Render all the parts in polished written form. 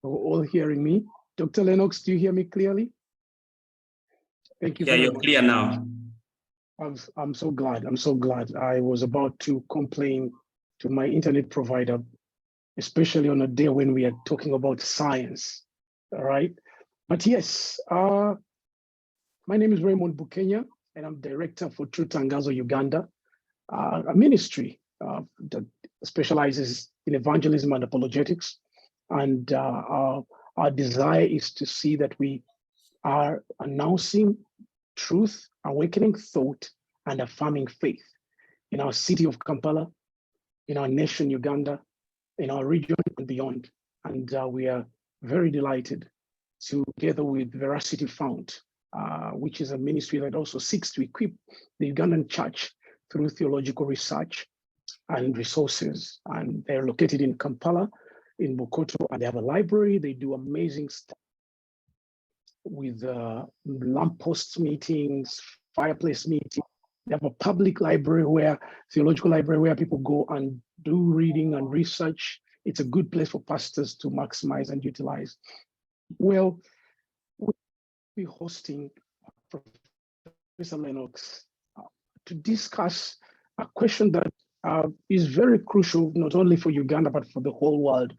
all hearing me. Dr. Lennox, do you hear me clearly? Thank you. Yeah, you're clear now. I'm so glad. I'm so glad. I was about to complain to my internet provider, especially on a day when we are talking about science. All right. But yes, my name is Raymond Bukenya, and I'm director for True Tangazo Uganda, a ministry that specializes in evangelism and apologetics. And our desire is to see that we are announcing truth, awakening thought, and affirming faith in our city of Kampala, in our nation, Uganda, in our region and beyond. And we are very delighted together with Veracity Fount, which is a ministry that also seeks to equip the Ugandan church through theological research and resources. And they're located in Kampala, in Bukoto, and they have a library. They do amazing stuff with lamppost meetings, fireplace meetings. They have a public library theological library where people go and do reading and research. It's a good place for pastors to maximize and utilize. Well, we'll be hosting Professor Lennox to discuss a question that is very crucial, not only for Uganda, but for the whole world,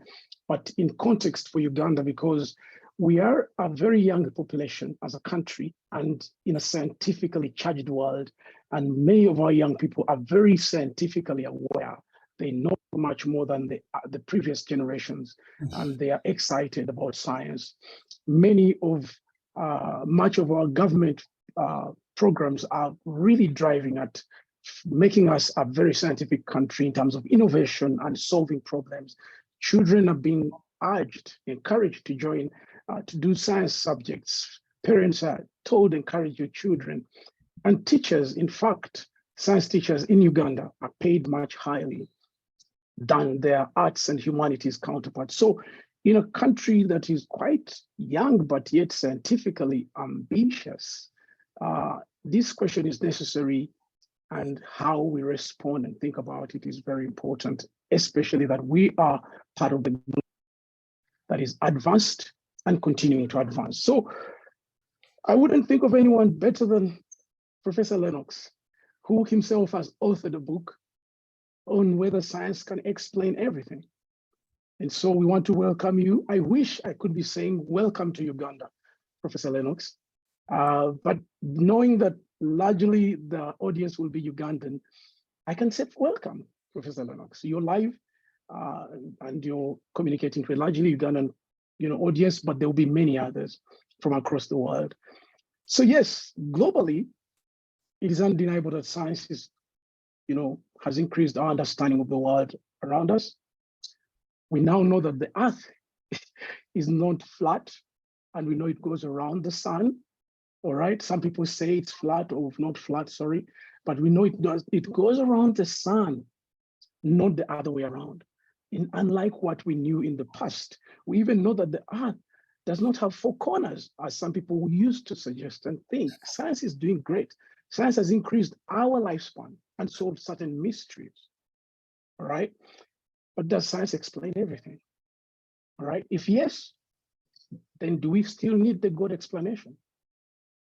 but in context for Uganda, because we are a very young population as a country and in a scientifically charged world. And many of our young people are very scientifically aware. They know much more than the previous generations, and they are excited about science. Much of our government programs are really driving at making us a very scientific country in terms of innovation and solving problems. Children are being encouraged to join, to do science subjects. Parents are told, encourage your children. And teachers, in fact, science teachers in Uganda are paid much highly than their arts and humanities counterparts. So in a country that is quite young, but yet scientifically ambitious, this question is necessary, and how we respond and think about it is very important, especially that we are part of the group that is advanced and continuing to advance. So I wouldn't think of anyone better than Professor Lennox, who himself has authored a book on whether science can explain everything. And so we want to welcome you. I wish I could be saying welcome to Uganda, Professor Lennox, but knowing that largely the audience will be Ugandan, I can say welcome, Professor Lennox. You're live and you're communicating to a largely Ugandan audience, but there will be many others from across the world. So yes, globally, it is undeniable that science is, has increased our understanding of the world around us. We now know that the earth is not flat, and we know it goes around the sun. All right, some people say it's flat or not flat, sorry, but we know it does. It goes around the sun, not the other way around. And unlike what we knew in the past, we even know that the earth does not have four corners, as some people used to suggest and think. Science is doing great. Science has increased our lifespan and solved certain mysteries. All right, but does science explain everything? All right, if yes, then do we still need the God explanation?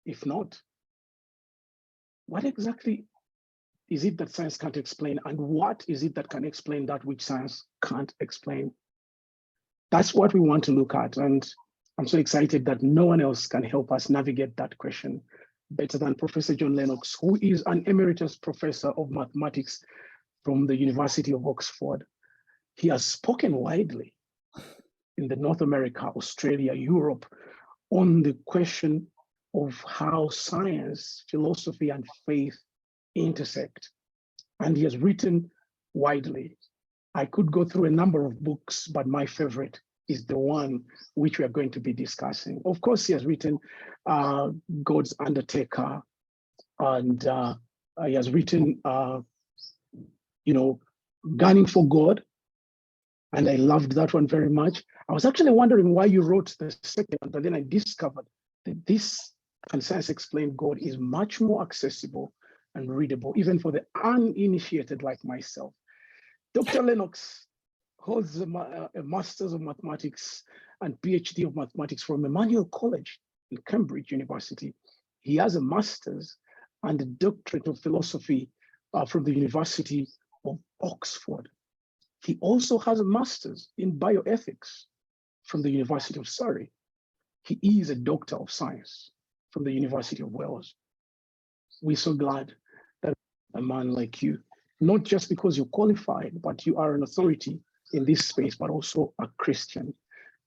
If not, what exactly is it that science can't explain, and what is it that can explain that which science can't explain? That's what we want to look at, and I'm so excited that no one else can help us navigate that question better than Professor John Lennox, who is an Emeritus Professor of Mathematics from the University of Oxford. He has spoken widely in the North America, Australia, Europe, on the question of how science, philosophy, and faith intersect. And he has written widely. I could go through a number of books, but my favorite is the one which we are going to be discussing. Of course, he has written God's Undertaker, and he has written, Gunning for God, and I loved that one very much. I was actually wondering why you wrote the second one, but then I discovered that this Can Science Explain God is much more accessible and readable, even for the uninitiated like myself. Dr. Lennox holds a Master's of Mathematics and PhD of mathematics from Emmanuel College in Cambridge University. He has a master's and a doctorate of philosophy from the University of Oxford. He also has a master's in bioethics from the University of Surrey. He is a doctor of science from the University of Wales. We're so glad that a man like you, not just because you're qualified, but you are an authority in this space, but also a Christian.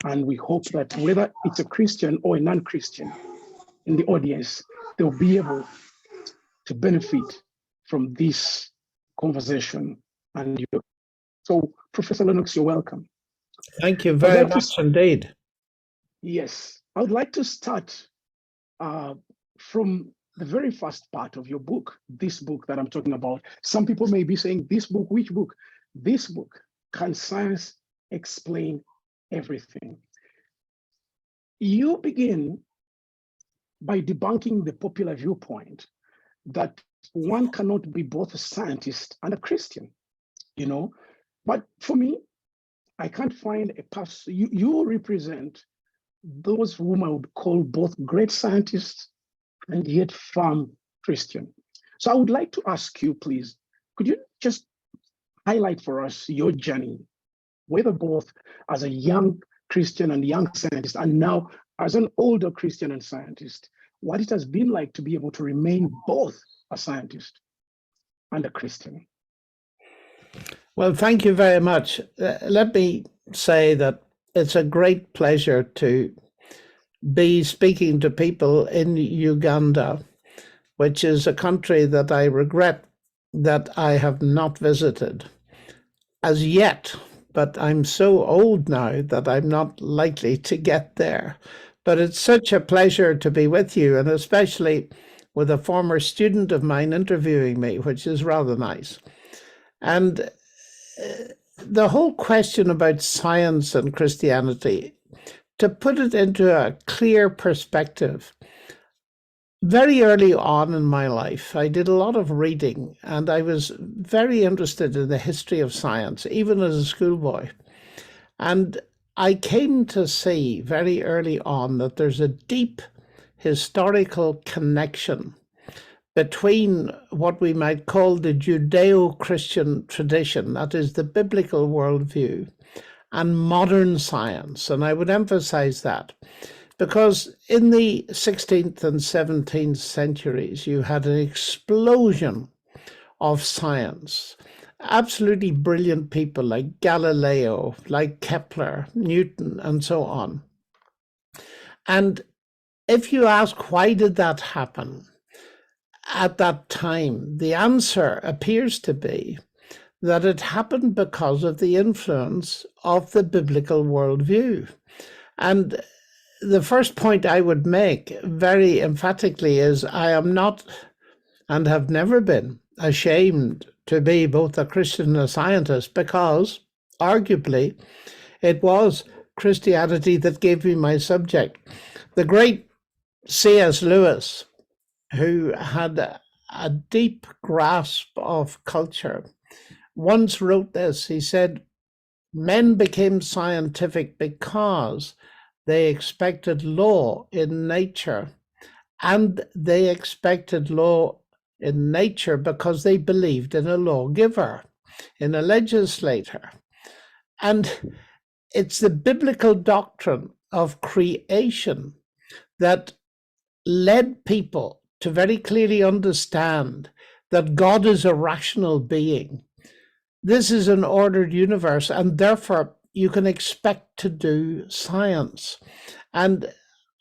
And we hope that whether it's a Christian or a non-Christian in the audience, they'll be able to benefit from this conversation. And you. So, Professor Lennox, you're welcome. Thank you very much indeed. Yes, I would like to start from the very first part of your book, this book that I'm talking about. Some people may be saying, this book, which book? This book, Can Science Explain Everything? You begin by debunking the popular viewpoint that one cannot be both a scientist and a Christian, you know? But for me, I can't find a person. You represent those whom I would call both great scientists and yet firm Christian. So I would like to ask you, please, could you just highlight for us your journey, whether both as a young Christian and young scientist, and now as an older Christian and scientist, what it has been like to be able to remain both a scientist and a Christian? Well, thank you very much. Let me say that it's a great pleasure to be speaking to people in Uganda, which is a country that I regret that I have not visited as yet, but I'm so old now that I'm not likely to get there. But it's such a pleasure to be with you, and especially with a former student of mine interviewing me, which is rather nice. And the whole question about science and Christianity, to put it into a clear perspective, very early on in my life, I did a lot of reading, and I was very interested in the history of science, even as a schoolboy. And I came to see very early on that there's a deep historical connection between what we might call the Judeo-Christian tradition, that is the biblical worldview, and modern science. And I would emphasize that because in the 16th and 17th centuries, you had an explosion of science. Absolutely brilliant people like Galileo, like Kepler, Newton, and so on. And if you ask, why did that happen? At that time, the answer appears to be that it happened because of the influence of the biblical worldview. And the first point I would make very emphatically is I am not and have never been ashamed to be both a Christian and a scientist, because arguably it was Christianity that gave me my subject. The great C.S. Lewis, who had a deep grasp of culture, once wrote this. He said, men became scientific because they expected law in nature, and they expected law in nature because they believed in a lawgiver, in a legislator. And it's the biblical doctrine of creation that led people to very clearly understand that God is a rational being. This is an ordered universe, and therefore you can expect to do science. And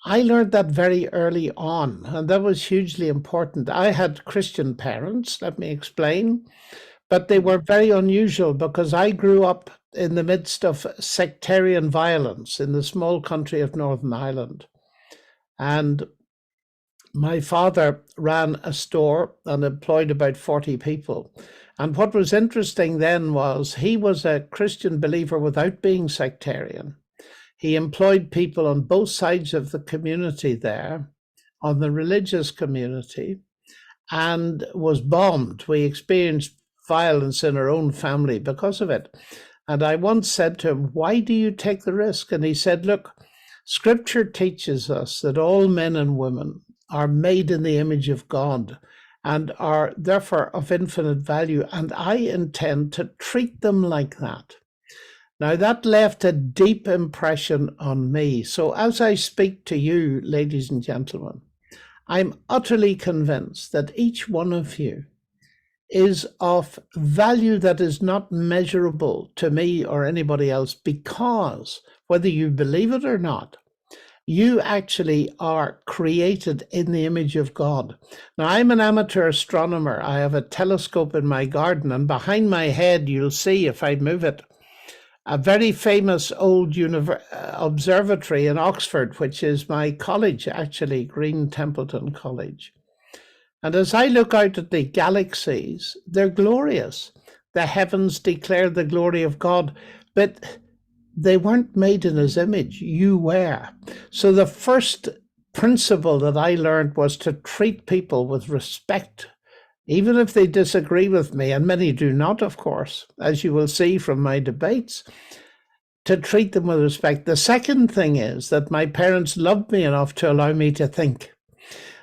I learned that very early on, and that was hugely important. I had Christian parents, let me explain, but they were very unusual because I grew up in the midst of sectarian violence in the small country of Northern Ireland. And my father ran a store and employed about 40 people. And what was interesting then was he was a Christian believer without being sectarian. He employed people on both sides of the community there, on the religious community, and was bombed. We experienced violence in our own family because of it. And I once said to him, "Why do you take the risk?" And he said, "Look, Scripture teaches us that all men and women are made in the image of God and are therefore of infinite value, and I intend to treat them like that." Now, that left a deep impression on me. So as I speak to you, ladies and gentlemen, I'm utterly convinced that each one of you is of value that is not measurable to me or anybody else, because whether you believe it or not, you actually are created in the image of God. Now, I'm an amateur astronomer. I have a telescope in my garden, and behind my head, you'll see, if I move it, a very famous old observatory in Oxford, which is my college, actually, Green Templeton College. And as I look out at the galaxies, they're glorious. The heavens declare the glory of God, but they weren't made in his image. You were. So the first principle that I learned was to treat people with respect, even if they disagree with me, and many do not, of course, as you will see from my debates, to treat them with respect. The second thing is that my parents loved me enough to allow me to think.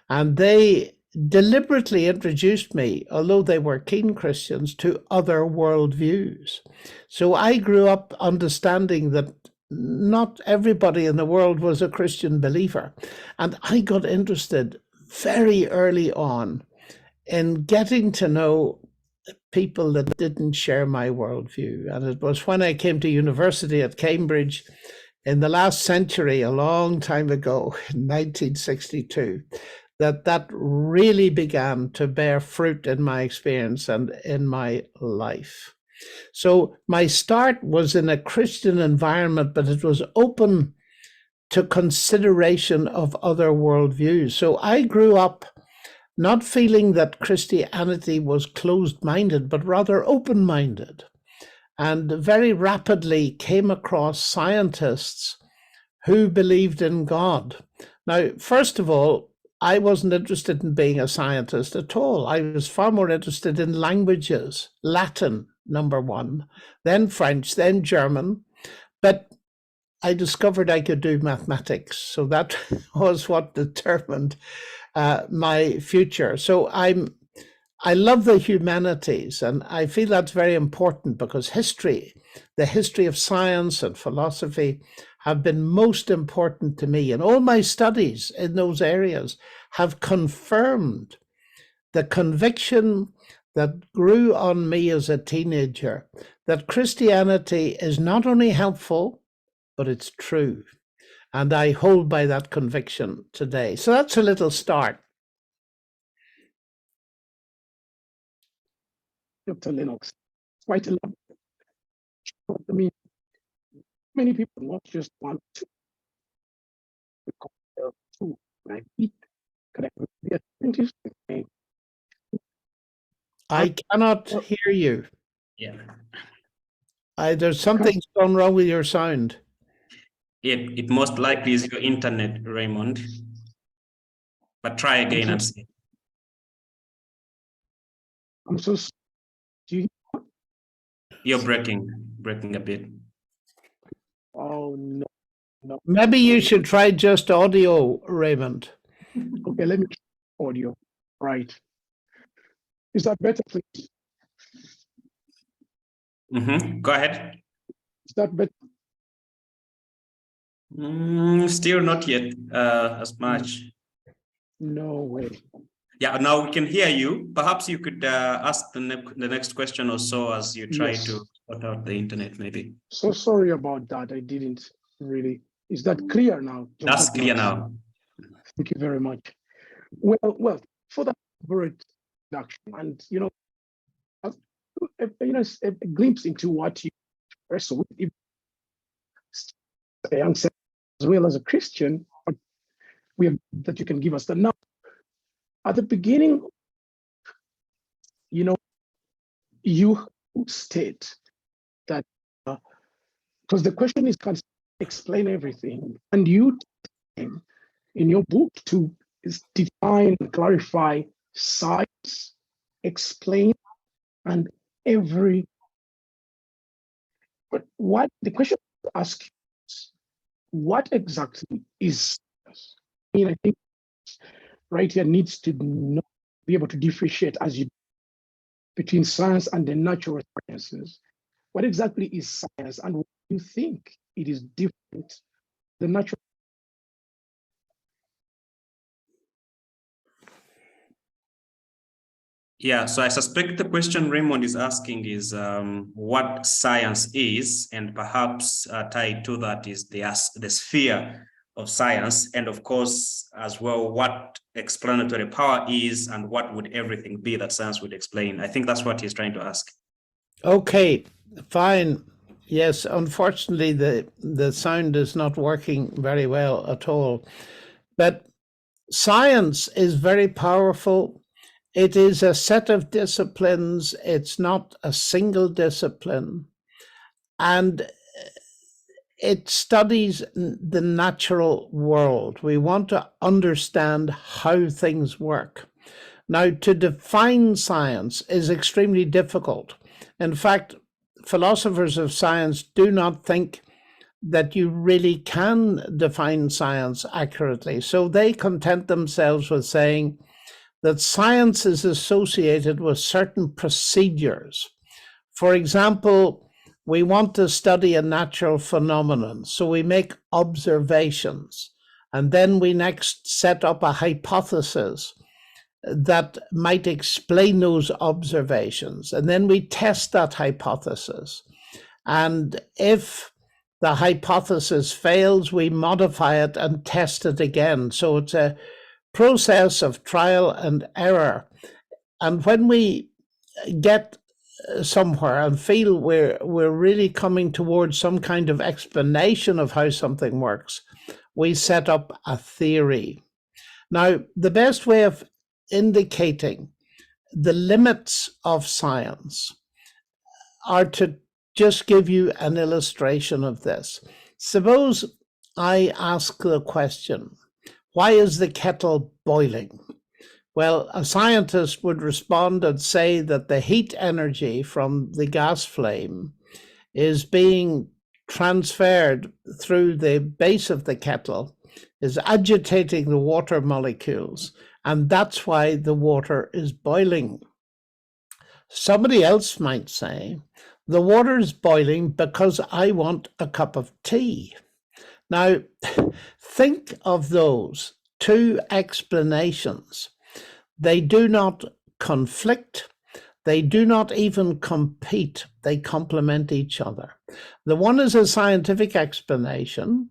And they deliberately introduced me, although they were keen Christians, to other worldviews. So I grew up understanding that not everybody in the world was a Christian believer. And I got interested very early on in getting to know people that didn't share my worldview. And it was when I came to university at Cambridge in the last century, a long time ago, in 1962, that really began to bear fruit in my experience and in my life. So my start was in a Christian environment, but it was open to consideration of other worldviews. So I grew up not feeling that Christianity was closed-minded, but rather open-minded, and very rapidly came across scientists who believed in God. Now, first of all, I wasn't interested in being a scientist at all. I was far more interested in languages, Latin, number one, then French, then German. But I discovered I could do mathematics. So that was what determined my future. So I love the humanities, and I feel that's very important because the history of science and philosophy have been most important to me. And all my studies in those areas have confirmed the conviction that grew on me as a teenager, that Christianity is not only helpful, but it's true. And I hold by that conviction today. So that's a little start. Dr. Lennox, quite a lot. I mean, many people not just want to compare two, right? I cannot hear you. Yeah. There's something's gone wrong with your sound. It most likely is your internet, Raymond. But try again and see. I'm so sorry. You're breaking a bit. Oh, no. Maybe you should try just audio, Raymond. Okay, let me try audio. Right. Is that better, please? Go ahead. Is that better? Still not yet as much. No way. Yeah, now we can hear you. Perhaps you could ask the next question or so as you try to sort out the internet, maybe. So sorry about that. I didn't really. Is that clear now? That's clear now. Thank you very much. Well, for that introduction, and a glimpse into what you wrestle with, a young as well as a Christian, we have that you can give us the now. At the beginning, you state that because the question is, can explain everything, and you in your book to define and clarify science, explain, and every But what the question to ask is, what exactly is science? I mean, I think right here needs to be able to differentiate as you between science and the natural sciences. What exactly is science, and what do you think it is different the natural? Yeah, so I suspect the question Raymond is asking is what science is, and perhaps tied to that is the sphere of science, and of course, as well, what explanatory power is, and what would everything be that science would explain. I think that's what he's trying to ask. Okay, fine. Yes, unfortunately, the sound is not working very well at all. But science is very powerful. It is a set of disciplines. It's not a single discipline. And it studies the natural world. We want to understand how things work. Now, to define science is extremely difficult. In fact, philosophers of science do not think that you really can define science accurately. So they content themselves with saying that science is associated with certain procedures. For example, we want to study a natural phenomenon, so we make observations, and then we next set up a hypothesis that might explain those observations, and then we test that hypothesis. And if the hypothesis fails, we modify it and test it again. So it's a process of trial and error. And when we get somewhere and feel we're really coming towards some kind of explanation of how something works, we set up a theory. Now, the best way of indicating the limits of science are to just give you an illustration of this. Suppose I ask the question, why is the kettle boiling? Well, a scientist would respond and say that the heat energy from the gas flame is being transferred through the base of the kettle, is agitating the water molecules, and that's why the water is boiling. Somebody else might say, the water is boiling because I want a cup of tea. Now, think of those two explanations. They do not conflict. They do not even compete. They complement each other. The one is a scientific explanation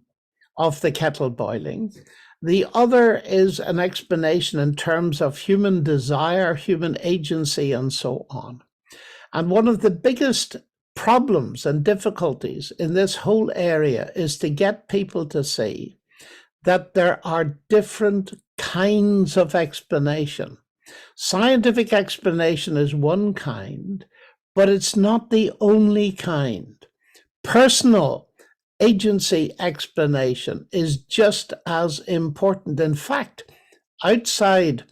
of the kettle boiling. The other is an explanation in terms of human desire, human agency, and so on. And one of the biggest problems and difficulties in this whole area is to get people to see that there are different kinds of explanation. Scientific explanation is one kind, but it's not the only kind. Personal agency explanation is just as important. In fact, outside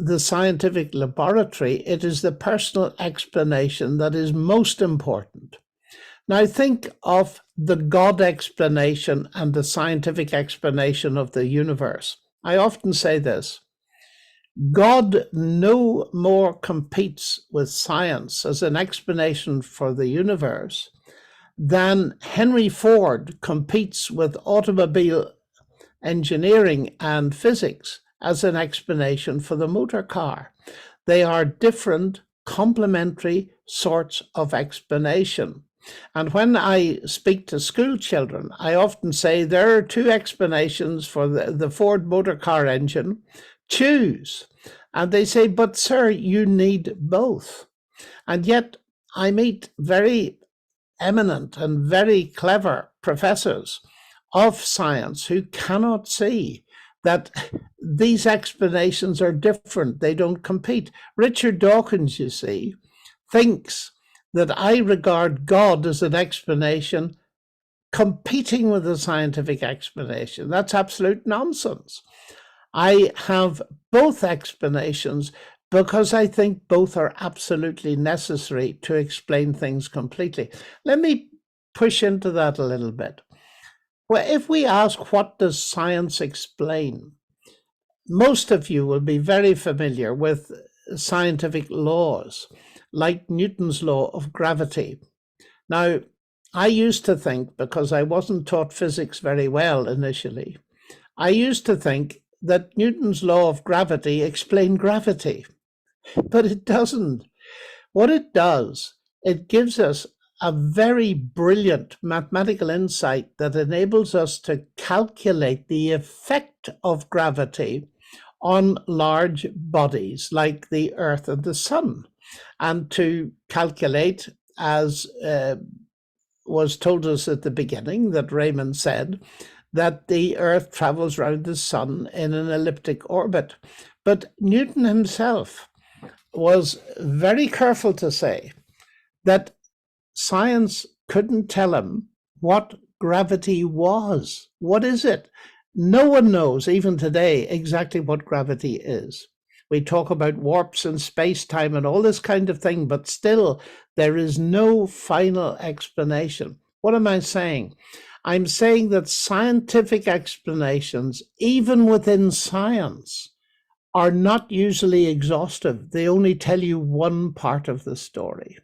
the scientific laboratory, it is the personal explanation that is most important. Now think of the God explanation and the scientific explanation of the universe. I often say this: God no more competes with science as an explanation for the universe than Henry Ford competes with automobile engineering and physics as an explanation for the motor car. They are different, complementary sorts of explanation. And when I speak to school children, I often say there are two explanations for the Ford motor car engine. Choose. And they say, but sir, you need both. And yet I meet very eminent and very clever professors of science who cannot see that these explanations are different. They don't compete. Richard Dawkins, you see, thinks that I regard God as an explanation competing with the scientific explanation. That's absolute nonsense. I have both explanations because I think both are absolutely necessary to explain things completely. Let me push into that a little bit. Well, if we ask, what does science explain? Most of you will be very familiar with scientific laws, like Newton's law of gravity. Now, I used to think, because I wasn't taught physics very well initially, I used to think that Newton's law of gravity explained gravity, but it doesn't. What it does, it gives us a very brilliant mathematical insight that enables us to calculate the effect of gravity on large bodies like the Earth and the Sun, and to calculate, as was told us at the beginning, that Raymond said, that the Earth travels around the Sun in an elliptic orbit. But Newton himself was very careful to say that science couldn't tell him what gravity was. What is it? No one knows, even today, exactly what gravity is. We talk about warps in space-time and all this kind of thing, but still there is no final explanation. What am I saying? I'm saying that scientific explanations, even within science, are not usually exhaustive. They only tell you one part of the story.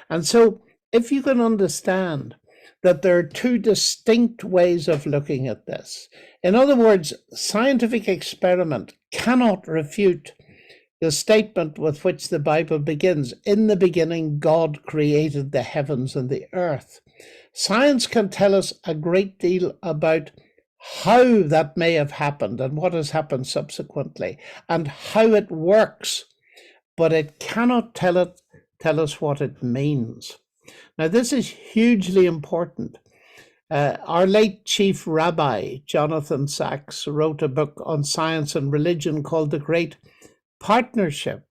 And so if you can understand that there are two distinct ways of looking at this, in other words, scientific experiment cannot refute the statement with which the Bible begins, in the beginning, God created the heavens and the earth. Science can tell us a great deal about how that may have happened and what has happened subsequently and how it works, but it cannot tell us what it means. Now, this is hugely important. Our late chief rabbi, Jonathan Sachs, wrote a book on science and religion called The Great Partnership,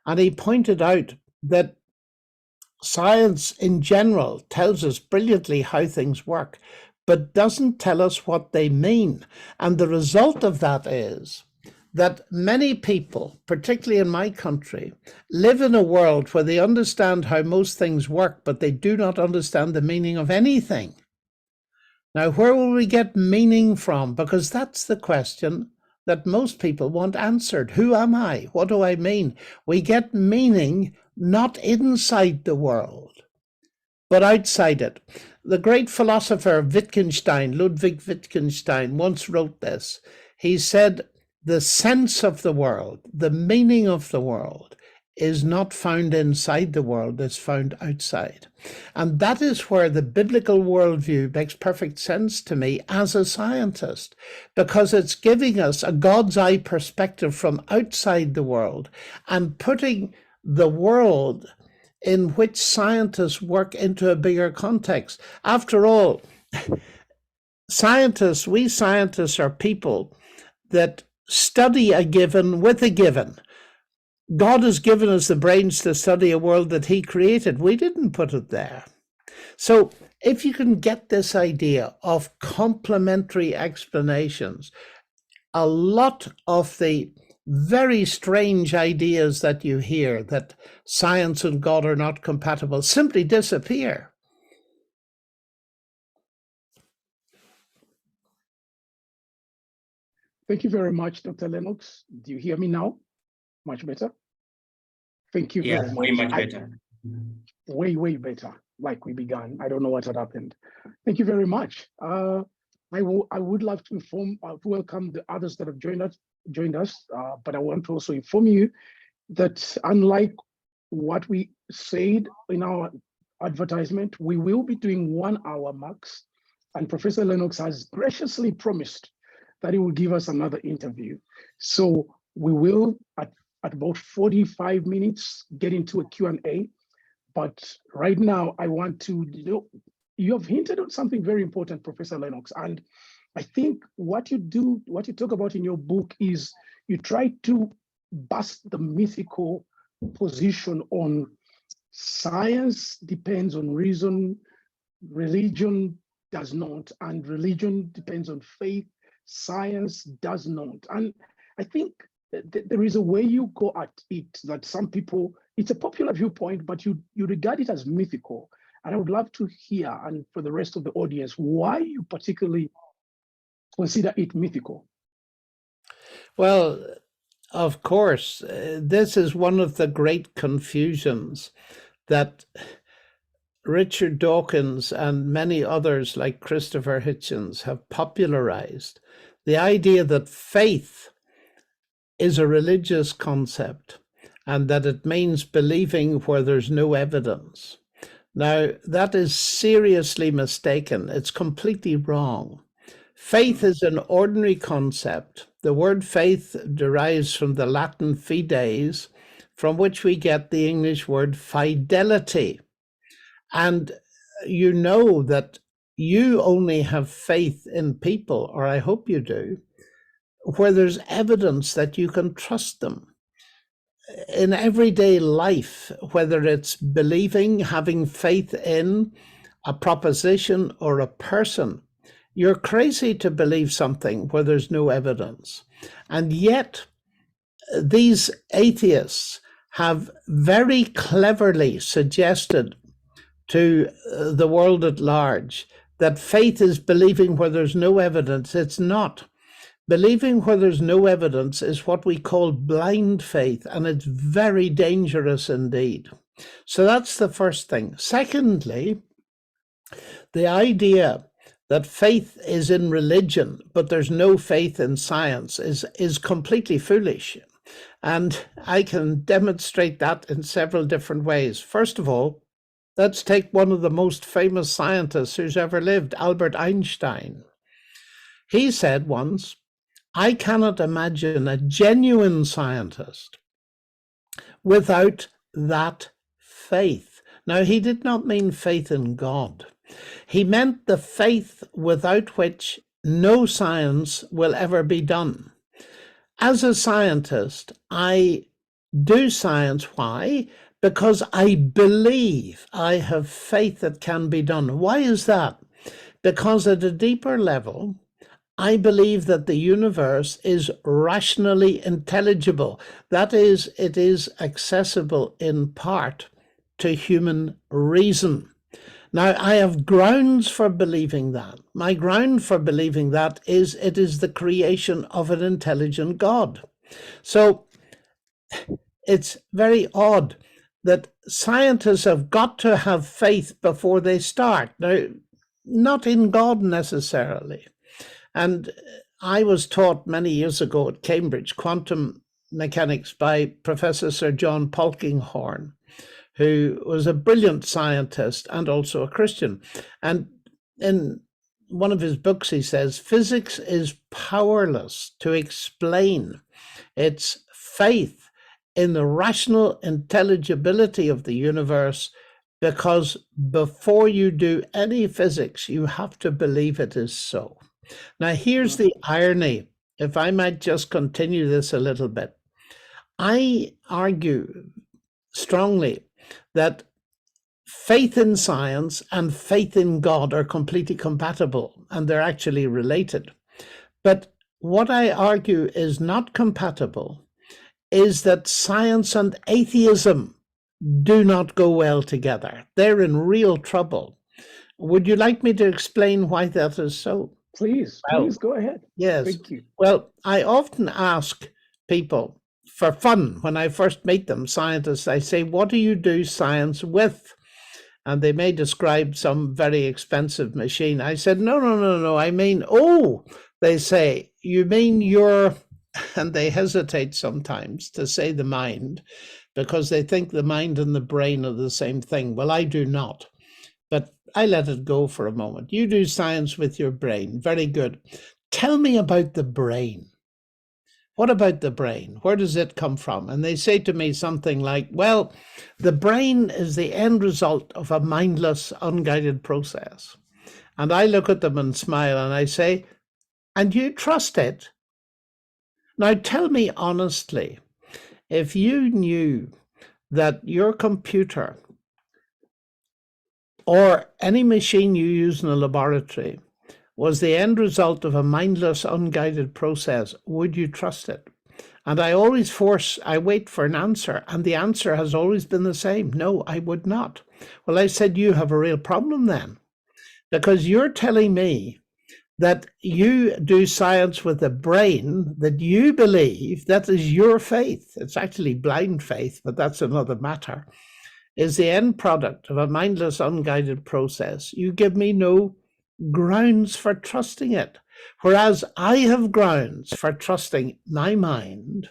and he pointed out that science in general tells us brilliantly how things work, but doesn't tell us what they mean. And the result of that is that many people, particularly in my country, live in a world where they understand how most things work, but they do not understand the meaning of anything. Now, where will we get meaning from? Because that's the question that most people want answered. Who am I? What do I mean? We get meaning not inside the world, but outside it. The great philosopher Wittgenstein, Ludwig Wittgenstein, once wrote this. He said, the sense of the world, the meaning of the world, is not found inside the world, it's found outside. And that is where the biblical worldview makes perfect sense to me as a scientist, because it's giving us a God's eye perspective from outside the world and putting the world in which scientists work into a bigger context. After all, we scientists are people that study a given with a given. God has given us the brains to study a world that he created. We didn't put it there. So if you can get this idea of complementary explanations, a lot of the very strange ideas that you hear, that science and God are not compatible, simply disappear. Thank you very much, Dr. Lennox. Do you hear me now? Much better? Thank you very much. Way much better. Way better, like we began. I don't know what had happened. Thank you very much. I would love to welcome the others that have joined us, but I want to also inform you that unlike what we said in our advertisement, we will be doing 1 hour max, and Professor Lennox has graciously promised that he will give us another interview. So we will, at about 45 minutes, get into a Q&A. But right now, I want to, you have hinted on something very important, Professor Lennox. And I think what you talk about in your book is you try to bust the mythical position on science depends on reason, religion does not, and religion depends on faith, science does not. And I think there is a way you go at it that some people, it's a popular viewpoint, but you regard it as mythical. And I would love to hear, and for the rest of the audience, why you particularly consider it mythical. Well, of course, this is one of the great confusions that Richard Dawkins and many others like Christopher Hitchens have popularized. The idea that faith is a religious concept and that it means believing where there's no evidence. Now, that is seriously mistaken. It's completely wrong. Faith is an ordinary concept. The word faith derives from the Latin fides, from which we get the English word fidelity. And you know that you only have faith in people, or I hope you do, where there's evidence that you can trust them. In everyday life, whether it's believing, having faith in a proposition or a person, you're crazy to believe something where there's no evidence. And yet, these atheists have very cleverly suggested to the world at large that faith is believing where there's no evidence. It's not. Believing where there's no evidence is what we call blind faith, and it's very dangerous indeed. So that's the first thing. Secondly, the idea that faith is in religion, but there's no faith in science is completely foolish. And I can demonstrate that in several different ways. First of all, let's take one of the most famous scientists who's ever lived, Albert Einstein. He said once, I cannot imagine a genuine scientist without that faith. Now, he did not mean faith in God. He meant the faith without which no science will ever be done. As a scientist, I do science. Why? Because I believe, I have faith that can be done. Why is that? Because at a deeper level, I believe that the universe is rationally intelligible. That is, it is accessible in part to human reason. Now, I have grounds for believing that. My ground for believing that is it is the creation of an intelligent God. So it's very odd that scientists have got to have faith before they start. Now, not in God necessarily. And I was taught many years ago at Cambridge quantum mechanics by Professor Sir John Polkinghorne, who was a brilliant scientist and also a Christian. And in one of his books, he says, physics is powerless to explain its faith in the rational intelligibility of the universe, because before you do any physics, you have to believe it is so. Now, here's the irony, if I might just continue this a little bit. I argue strongly that faith in science and faith in God are completely compatible, and they're actually related. But what I argue is not compatible is that science and atheism do not go well together. They're in real trouble. Would you like me to explain why that is so? Please go ahead. Yes. Thank you. Well, I often ask people for fun when I first meet them, scientists, I say, what do you do science with? And they may describe some very expensive machine. I said, no. I mean, they say, you mean your, and they hesitate sometimes to say the mind because they think the mind and the brain are the same thing. Well, I do not. But I let it go for a moment. You do science with your brain. Very good. Tell me about the brain. What about the brain? Where does it come from? And they say to me something like, well, the brain is the end result of a mindless, unguided process. And I look at them and smile and I say, and you trust it? Now tell me honestly, if you knew that your computer or any machine you use in a laboratory was the end result of a mindless, unguided process, would you trust it? And I wait for an answer, and the answer has always been the same. No, I would not. Well, I said, you have a real problem then, because you're telling me that you do science with a brain that you believe, that is your faith. It's actually blind faith, but that's another matter, is the end product of a mindless, unguided process. You give me no grounds for trusting it. Whereas I have grounds for trusting my mind,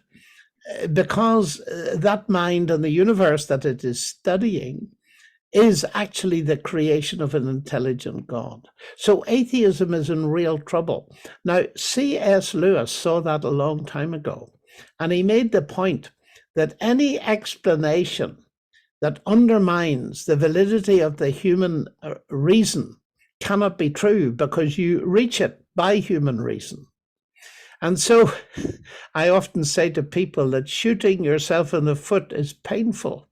because that mind and the universe that it is studying is actually the creation of an intelligent God. So atheism is in real trouble. Now, C.S. Lewis saw that a long time ago, and he made the point that any explanation that undermines the validity of the human reason cannot be true, because you reach it by human reason. And so I often say to people that shooting yourself in the foot is painful,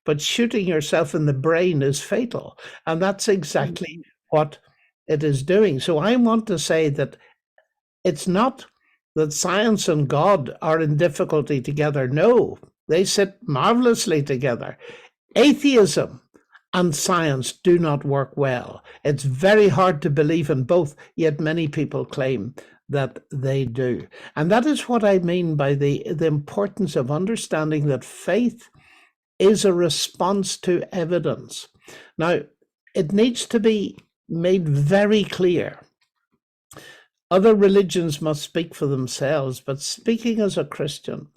but shooting yourself in the brain is fatal. And that's exactly what it is doing. So I want to say that it's not that science and God are in difficulty together. No, they sit marvelously together. Atheism and science do not work well. It's very hard to believe in both, yet many people claim that they do. And that is what I mean by the importance of understanding that faith is a response to evidence. Now, it needs to be made very clear. Other religions must speak for themselves, but speaking as a Christian,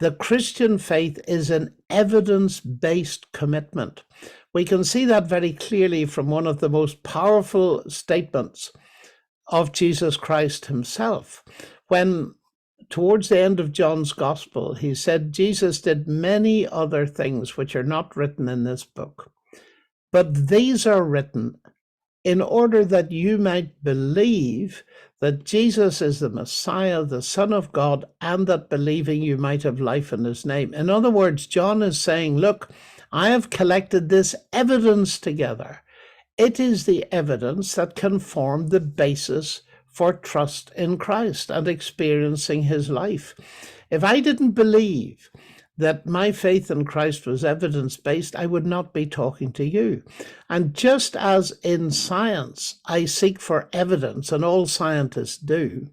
the Christian faith is an evidence-based commitment. We can see that very clearly from one of the most powerful statements of Jesus Christ himself, when towards the end of John's Gospel, he said, Jesus did many other things which are not written in this book, but these are written in order that you might believe that Jesus is the Messiah, the Son of God, and that believing you might have life in his name. In other words, John is saying, look, I have collected this evidence together. It is the evidence that can form the basis for trust in Christ and experiencing his life. If I didn't believe that my faith in Christ was evidence-based, I would not be talking to you. And just as in science, I seek for evidence, and all scientists do,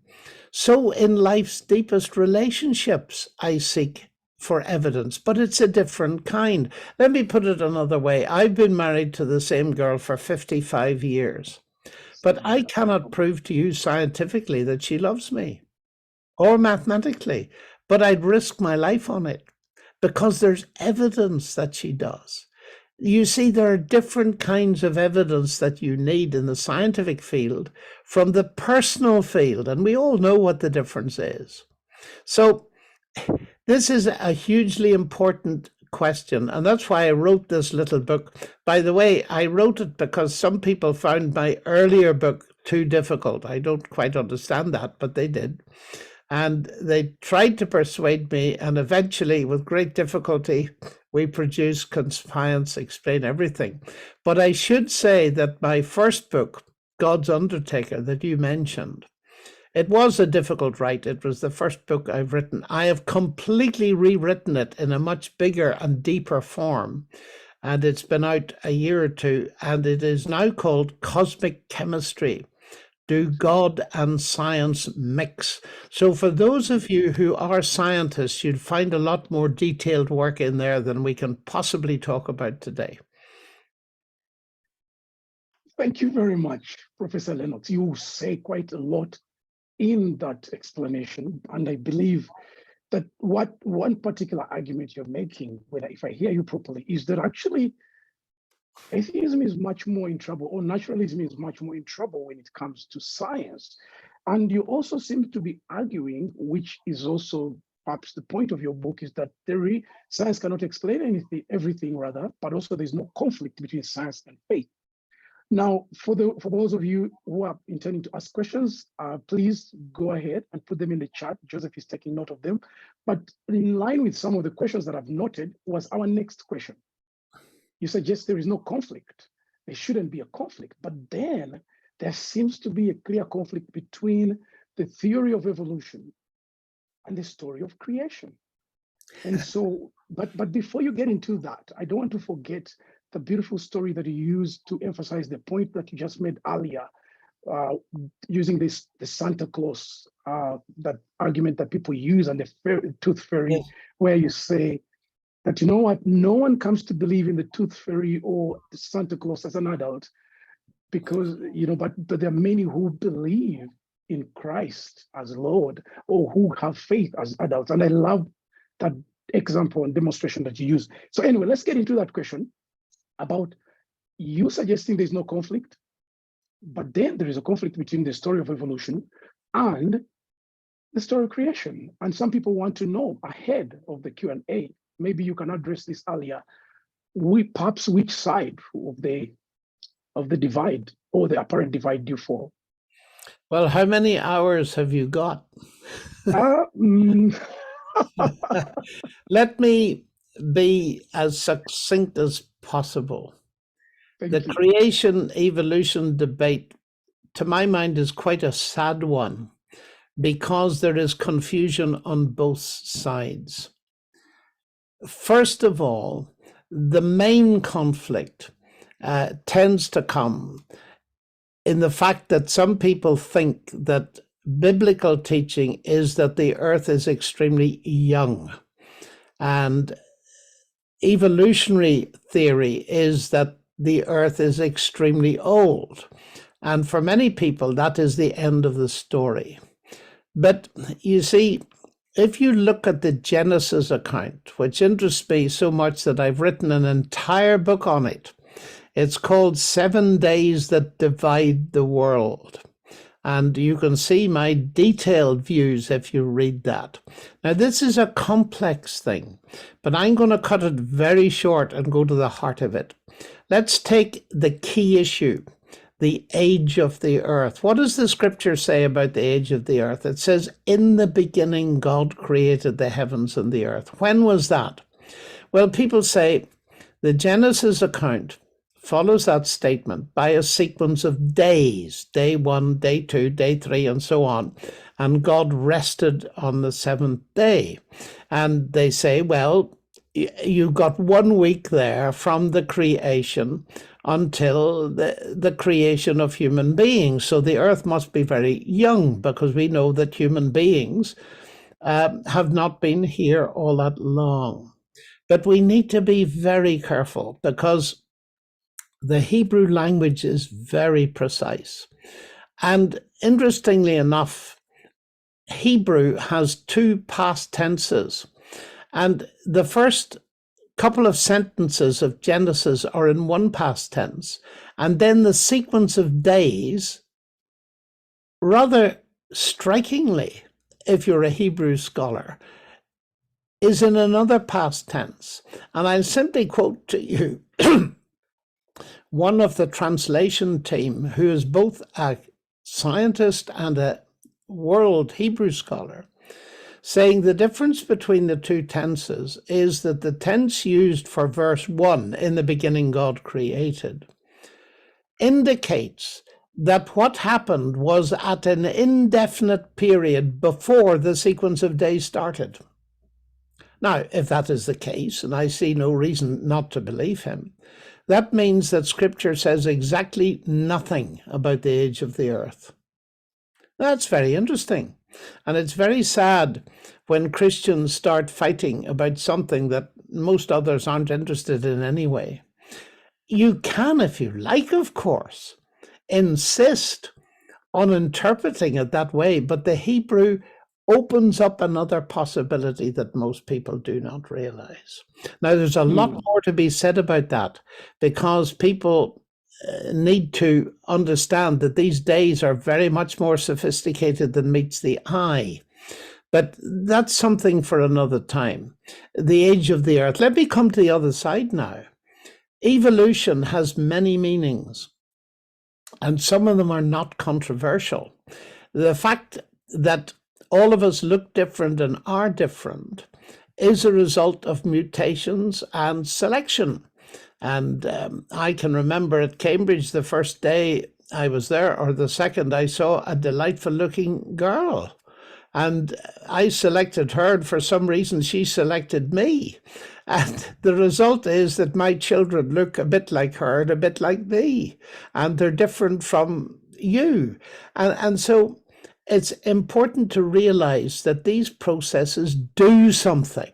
so in life's deepest relationships, I seek for evidence, but it's a different kind. Let me put it another way. I've been married to the same girl for 55 years, but I cannot prove to you scientifically that she loves me or mathematically, but I'd risk my life on it because there's evidence that she does. You see, there are different kinds of evidence that you need in the scientific field from the personal field, and we all know what the difference is. So this is a hugely important question, and that's why I wrote this little book. By the way, I wrote it because some people found my earlier book too difficult. I don't quite understand that, but they did. And they tried to persuade me, and eventually, with great difficulty, we produced Science Explain Everything. But I should say that my first book, God's Undertaker, that you mentioned, it was a difficult write. It was the first book I've written. I have completely rewritten it in a much bigger and deeper form. And it's been out a year or two, and it is now called Cosmic Chemistry. Do God and Science Mix? So for those of you who are scientists, you'd find a lot more detailed work in there than we can possibly talk about today. Thank you very much, Professor Lennox. You say quite a lot in that explanation, and I believe that what one particular argument you're making, whether if I hear you properly, is that actually atheism is much more in trouble, or naturalism is much more in trouble when it comes to science. And you also seem to be arguing, which is also perhaps the point of your book, is that science cannot explain everything rather, but also there's no conflict between science and faith. Now, for those of you who are intending to ask questions, please go ahead and put them in the chat. Joseph is taking note of them. But in line with some of the questions that I've noted was our next question. You suggest there is no conflict. There shouldn't be a conflict. But then there seems to be a clear conflict between the theory of evolution and the story of creation. And so, but before you get into that, I don't want to forget the beautiful story that you used to emphasize the point that you just made earlier, using the Santa Claus, that argument that people use, and the tooth fairy, Yes. where you say that, you know what, no one comes to believe in the tooth fairy or the Santa Claus as an adult, because, but there are many who believe in Christ as Lord, or who have faith as adults. And I love that example and demonstration that you use. So anyway, let's get into that question about you suggesting there's no conflict, but then there is a conflict between the story of evolution and the story of creation. And some people want to know, ahead of the Q&A, maybe you can address this earlier, perhaps which side of the divide, or the apparent divide, do you fall? Well, how many hours have you got? Let me be as succinct as possible. The creation evolution debate, to my mind, is quite a sad one, because there is confusion on both sides. First of all, the main conflict tends to come in the fact that some people think that biblical teaching is that the earth is extremely young, and evolutionary theory is that the earth is extremely old. And for many people, that is the end of the story. But you see, if you look at the Genesis account, which interests me so much that I've written an entire book on it, it's called 7 Days That Divide the World. And you can see my detailed views if you read that. Now, this is a complex thing, but I'm going to cut it very short and go to the heart of it. Let's take the key issue, the age of the earth. What does the scripture say about the age of the earth? It says, in the beginning, God created the heavens and the earth. When was that? Well, people say the Genesis account follows that statement by a sequence of days, day 1, day 2, day 3, and so on. And God rested on the seventh day. And they say, well, you got 1 week there from the creation until the creation of human beings. So the earth must be very young, because we know that human beings have not been here all that long. But we need to be very careful, because the Hebrew language is very precise. And interestingly enough, Hebrew has 2 past tenses. And the first couple of sentences of Genesis are in 1 past tense. And then the sequence of days, rather strikingly, if you're a Hebrew scholar, is in another past tense. And I'll simply quote to you one of the translation team, who is both a scientist and a world Hebrew scholar, saying the difference between the 2 tenses is that the tense used for verse 1, in the beginning God created, indicates that what happened was at an indefinite period before the sequence of days started. Now, if that is the case, and I see no reason not to believe him, that means that scripture says exactly nothing about the age of the earth. That's very interesting. And it's very sad when Christians start fighting about something that most others aren't interested in anyway. You can, if you like, of course, insist on interpreting it that way, but the Hebrew opens up another possibility that most people do not realize. Now, there's a lot more to be said about that, because people need to understand that these days are very much more sophisticated than meets the eye. But that's something for another time. The age of the earth. Let me come to the other side now. Evolution has many meanings, and some of them are not controversial. The fact that all of us look different and are different is a result of mutations and selection. And I can remember at Cambridge, the first day I was there, or the second, I saw a delightful looking girl. And I selected her, and for some reason she selected me. And the result is that my children look a bit like her and a bit like me, and they're different from you. And so it's important to realize that these processes do something.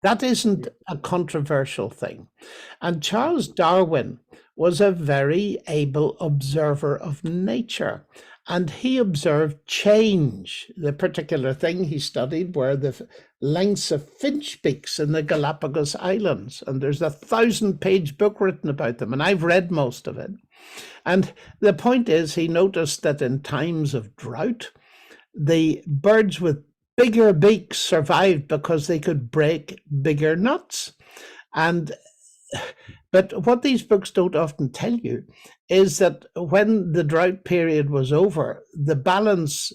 That isn't a controversial thing. And Charles Darwin was a very able observer of nature. And he observed change. The particular thing he studied were the lengths of finch beaks in the Galapagos Islands. And there's a 1,000-page book written about them, and I've read most of it. And the point is, he noticed that in times of drought, the birds with bigger beaks survived because they could break bigger nuts. But what these books don't often tell you is that when the drought period was over, the balance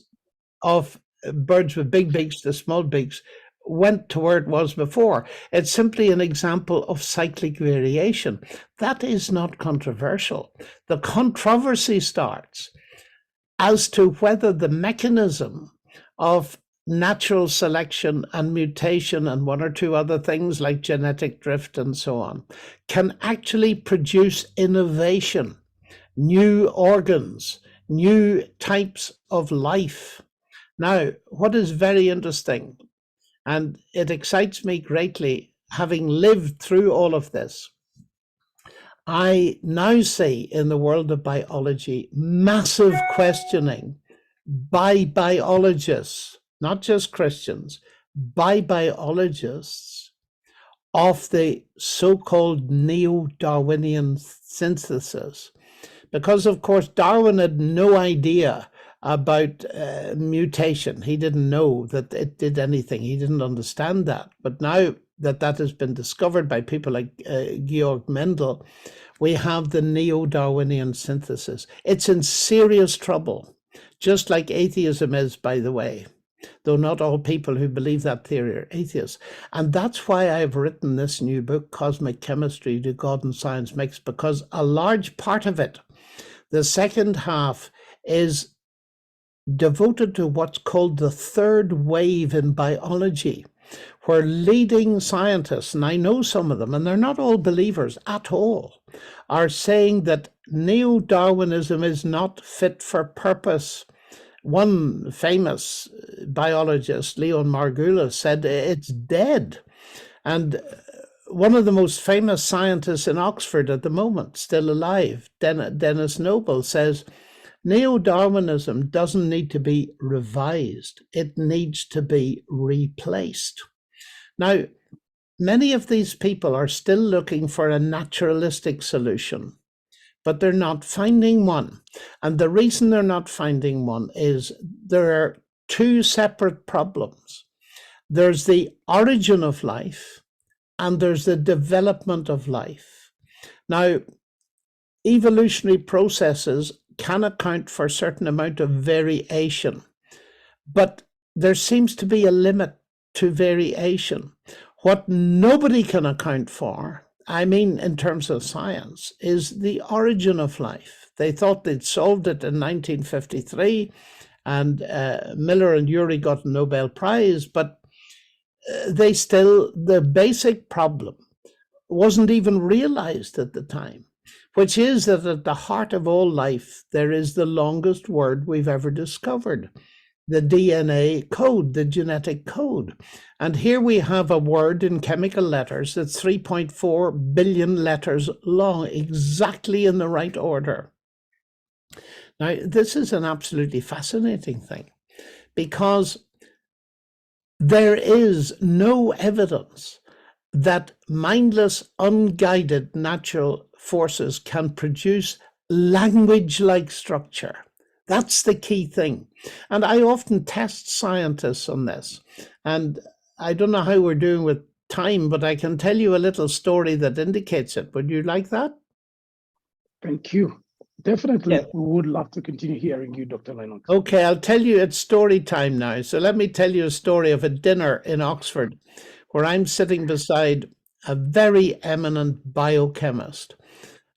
of birds with big beaks to small beaks went to where it was before. It's simply an example of cyclic variation. That is not controversial. The controversy starts as to whether the mechanism of natural selection and mutation and one or two other things like genetic drift and so on can actually produce innovation, new organs, new types of life. Now, what is very interesting, and it excites me greatly, having lived through all of this, I now see in the world of biology massive questioning by biologists, not just Christians, by biologists of the so-called neo-Darwinian synthesis. Because, of course, Darwin had no idea about mutation. He didn't know that it did anything. He didn't understand that. But now that that has been discovered by people like Georg Mendel, we have the neo-Darwinian synthesis. It's in serious trouble, just like atheism is, by the way, though not all people who believe that theory are atheists. And that's why I've written this new book, Cosmic Chemistry, Do God and Science Mix, because a large part of it, the second half, is devoted to what's called the third wave in biology, where leading scientists, and I know some of them, and they're not all believers at all, are saying that neo-Darwinism is not fit for purpose. One famous biologist, Leon Margulis, said it's dead. And one of the most famous scientists in Oxford at the moment, still alive, Dennis Noble, says neo-Darwinism doesn't need to be revised. It needs to be replaced. Now, many of these people are still looking for a naturalistic solution, but they're not finding one. And the reason they're not finding one is there are two separate problems. There's the origin of life and there's the development of life. Now, evolutionary processes can account for a certain amount of variation, but there seems to be a limit to variation. What nobody can account for, I mean in terms of science, is the origin of life. They thought they'd solved it in 1953, and Miller and Urey got a Nobel Prize, but the basic problem wasn't even realized at the time, which is that at the heart of all life, there is the longest word we've ever discovered, the DNA code, the genetic code. And here we have a word in chemical letters that's 3.4 billion letters long, exactly in the right order. Now, this is an absolutely fascinating thing, because there is no evidence that mindless, unguided natural forces can produce language-like structure. That's the key thing. And I often test scientists on this. And I don't know how we're doing with time, but I can tell you a little story that indicates it. Would you like that? Thank you. Definitely, Yeah. we would love to continue hearing you, Dr. Lennox. Okay, I'll tell you, it's story time now. So let me tell you a story of a dinner in Oxford where I'm sitting beside a very eminent biochemist.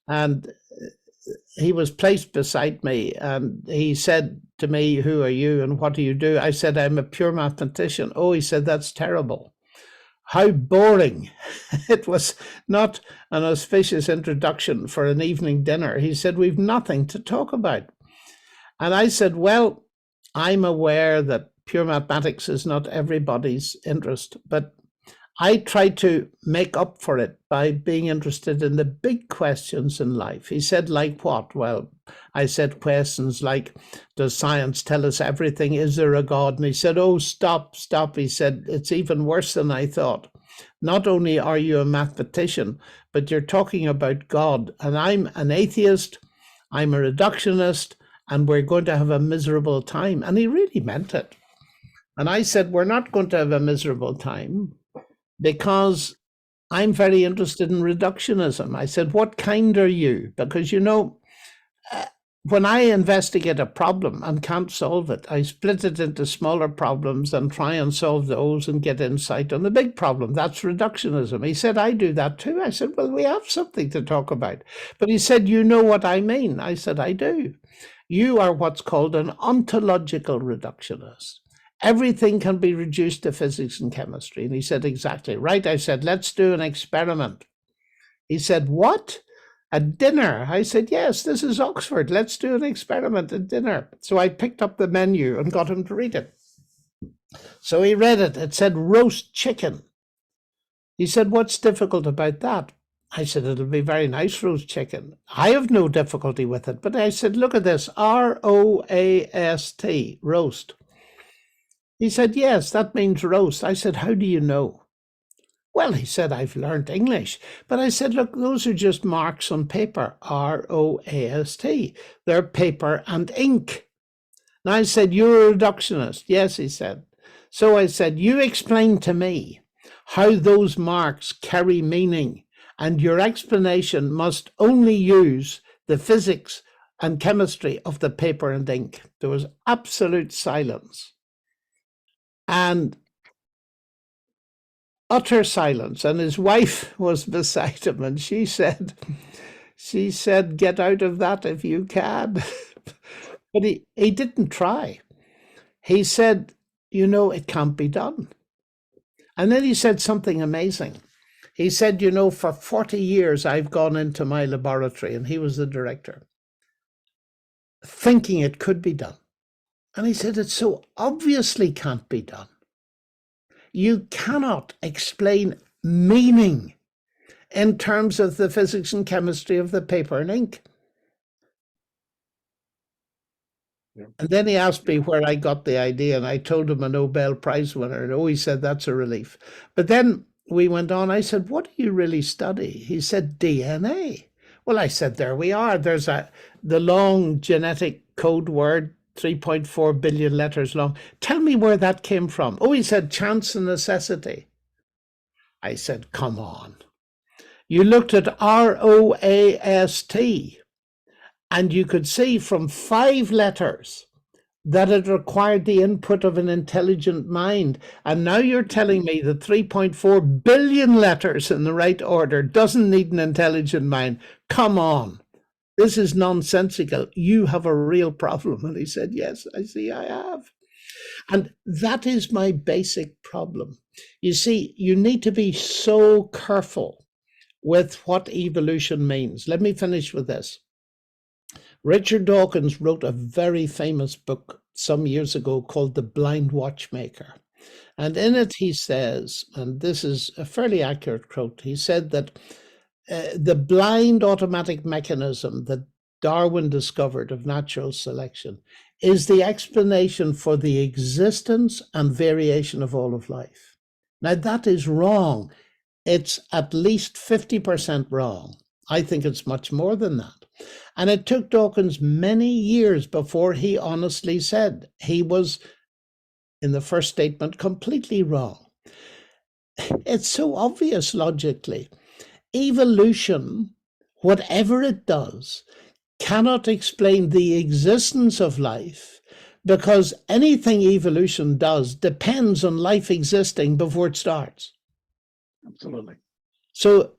And he was placed beside me and he said, to me, who are you and what do you do? I said, I'm a pure mathematician. Oh, he said, that's terrible. How boring. It was not an auspicious introduction for an evening dinner. He said, we've nothing to talk about. And I said, well, I'm aware that pure mathematics is not everybody's interest, but I try to make up for it by being interested in the big questions in life. He said, like what? Well, I said questions like, does science tell us everything? Is there a God? And he said, oh, stop. He said, it's even worse than I thought. Not only are you a mathematician, but you're talking about God. And I'm an atheist, I'm a reductionist, and we're going to have a miserable time. And he really meant it. And I said, we're not going to have a miserable time, because I'm very interested in reductionism. I said, what kind are you? Because, you know, when I investigate a problem and can't solve it, I split it into smaller problems and try and solve those and get insight on the big problem. That's reductionism. He said, I do that too. I said, well, we have something to talk about. But he said, you know what I mean? I said, I do. You are what's called an ontological reductionist. Everything can be reduced to physics and chemistry. And he said, exactly right. I said, let's do an experiment. He said, what? A dinner? I said, yes, this is Oxford. Let's do an experiment at dinner. So I picked up the menu and got him to read it. So he read it. It said roast chicken. He said, what's difficult about that? I said, it'll be very nice roast chicken. I have no difficulty with it. But I said, look at this, R-O-A-S-T, roast. He said, yes, that means roast. I said, how do you know? Well, he said, I've learned English. But I said, look, those are just marks on paper, R-O-A-S-T. They're paper and ink. And I said, you're a reductionist. Yes, he said. So I said, you explain to me how those marks carry meaning, and your explanation must only use the physics and chemistry of the paper and ink. There was absolute silence. And utter silence. And his wife was beside him, and she said, get out of that if you can. But he didn't try. He said, you know, it can't be done. And then he said something amazing. He said, you know, for 40 years, I've gone into my laboratory, and he was the director, thinking it could be done. And he said, it so obviously can't be done. You cannot explain meaning in terms of the physics and chemistry of the paper and ink. Yeah. And then he asked me where I got the idea, and I told him a Nobel Prize winner. And he said, that's a relief. But then we went on. I said, what do you really study? He said, DNA. Well, I said, there we are. There's the long genetic code word, 3.4 billion letters long. Tell me where that came from. Oh, he said, chance and necessity. I said, come on. You looked at R-O-A-S-T, and you could see from 5 letters that it required the input of an intelligent mind. And now you're telling me that 3.4 billion letters in the right order doesn't need an intelligent mind. Come on. This is nonsensical. You have a real problem. And he said, yes, I see I have. And that is my basic problem. You see, you need to be so careful with what evolution means. Let me finish with this. Richard Dawkins wrote a very famous book some years ago called The Blind Watchmaker. And in it he says, and this is a fairly accurate quote, he said that the blind automatic mechanism that Darwin discovered of natural selection is the explanation for the existence and variation of all of life. Now, that is wrong. It's at least 50% wrong. I think it's much more than that. And it took Dawkins many years before he honestly said he was, in the first statement, completely wrong. It's so obvious logically. Evolution, whatever it does, cannot explain the existence of life, because anything evolution does depends on life existing before it starts. Absolutely. So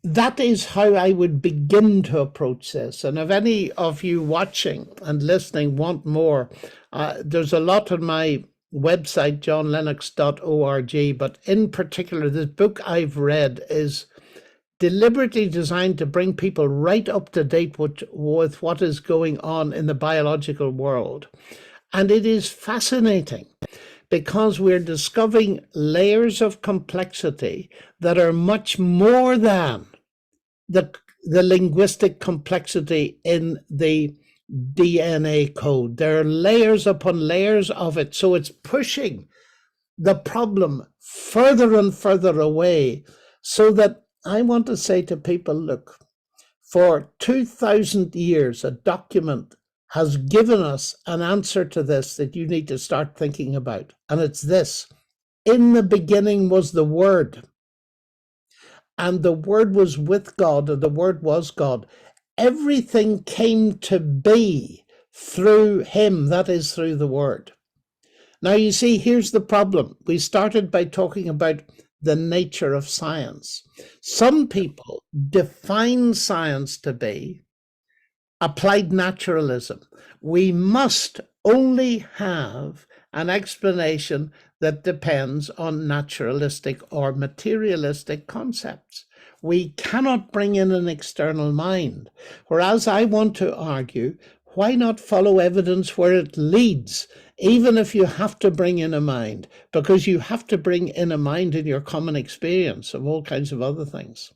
that is how I would begin to approach this. And if any of you watching and listening want more, there's a lot on my website, johnlennox.org, but in particular, this book I've read is deliberately designed to bring people right up to date with what is going on in the biological world. And it is fascinating because we're discovering layers of complexity that are much more than the linguistic complexity in the DNA code. There are layers upon layers of it. So it's pushing the problem further and further away, so that I want to say to people, look, for 2,000 years, a document has given us an answer to this that you need to start thinking about. And it's this: in the beginning was the Word, and the Word was with God, and the Word was God. Everything came to be through Him, that is, through the Word. Now, you see, here's the problem. We started by talking about the nature of science. Some people define science to be applied naturalism. We must only have an explanation that depends on naturalistic or materialistic concepts. We cannot bring in an external mind. Whereas I want to argue, why not follow evidence where it leads, even if you have to bring in a mind, because you have to bring in a mind in your common experience of all kinds of other things.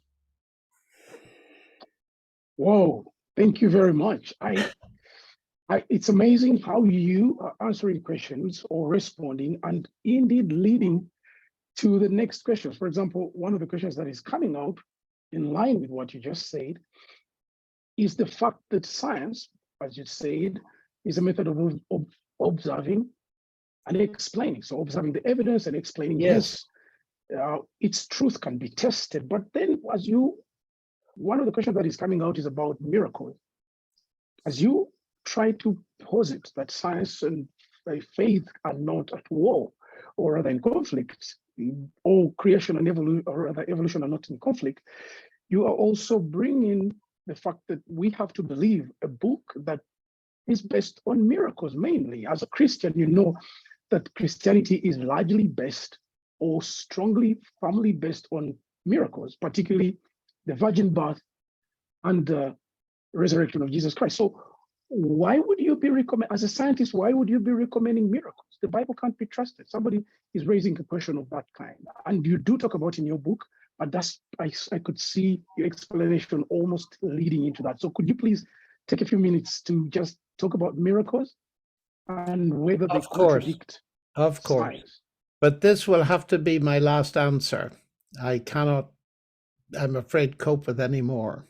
Whoa, thank you very much. It's amazing how you are answering questions or responding and indeed leading to the next questions. For example, one of the questions that is coming out in line with what you just said is the fact that science, as you said, is a method of observing and explaining. So observing the evidence and explaining, yes, its truth can be tested. But then one of the questions that is coming out is about miracles. As you try to posit that science and faith are not at war, or rather in conflict, or creation and evolution, or rather evolution are not in conflict, you are also bringing the fact that we have to believe a book that is based on miracles mainly. As a Christian, you know that Christianity is largely based or strongly, firmly based on miracles, particularly the virgin birth and the resurrection of Jesus Christ. So why would you be as a scientist, why would you be recommending miracles? The Bible can't be trusted. Somebody is raising a question of that kind. And you do talk about in your book, but I could see your explanation almost leading into that. So could you please take a few minutes to just talk about miracles and whether they contradict Of course. science? But this will have to be my last answer. I cannot, I'm afraid, cope with any more.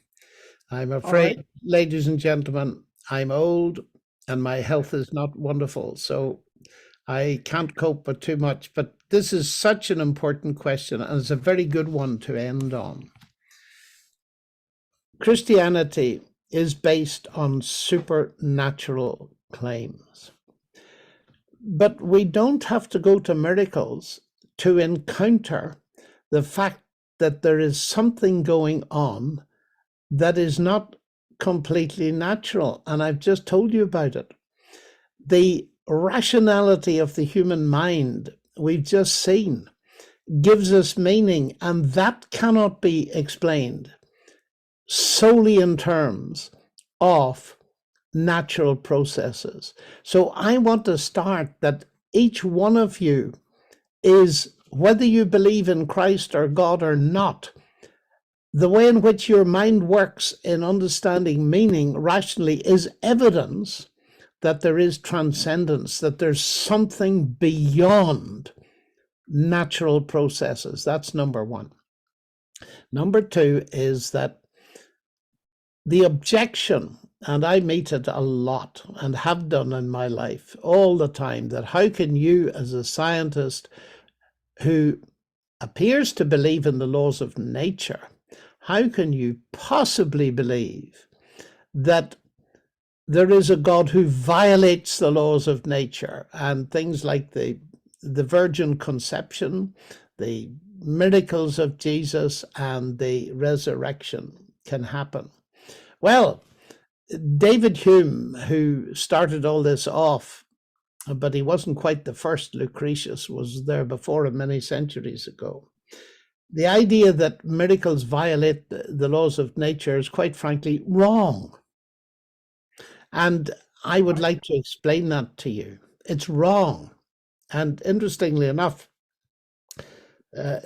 I'm afraid, ladies and gentlemen, I'm old and my health is not wonderful, so I can't cope with too much. But this is such an important question, and it's a very good one to end on. Christianity is based on supernatural claims. But we don't have to go to miracles to encounter the fact that there is something going on that is not completely natural. And I've just told you about it. The rationality of the human mind, we've just seen, gives us meaning, and that cannot be explained solely in terms of natural processes. So I want to start that each one of you is, whether you believe in Christ or God or not, the way in which your mind works in understanding meaning rationally is evidence that there is transcendence, that there's something beyond natural processes. That's number one. Number two is that the objection, and I meet it a lot and have done in my life all the time, that how can you, as a scientist who appears to believe in the laws of nature, how can you possibly believe that there is a God who violates the laws of nature? And things like the virgin conception, the miracles of Jesus and the resurrection can happen. Well, David Hume, who started all this off, but he wasn't quite the first. Lucretius was there before him many centuries ago. The idea that miracles violate the laws of nature is, quite frankly, wrong. And I would like to explain that to you. It's wrong. And interestingly enough,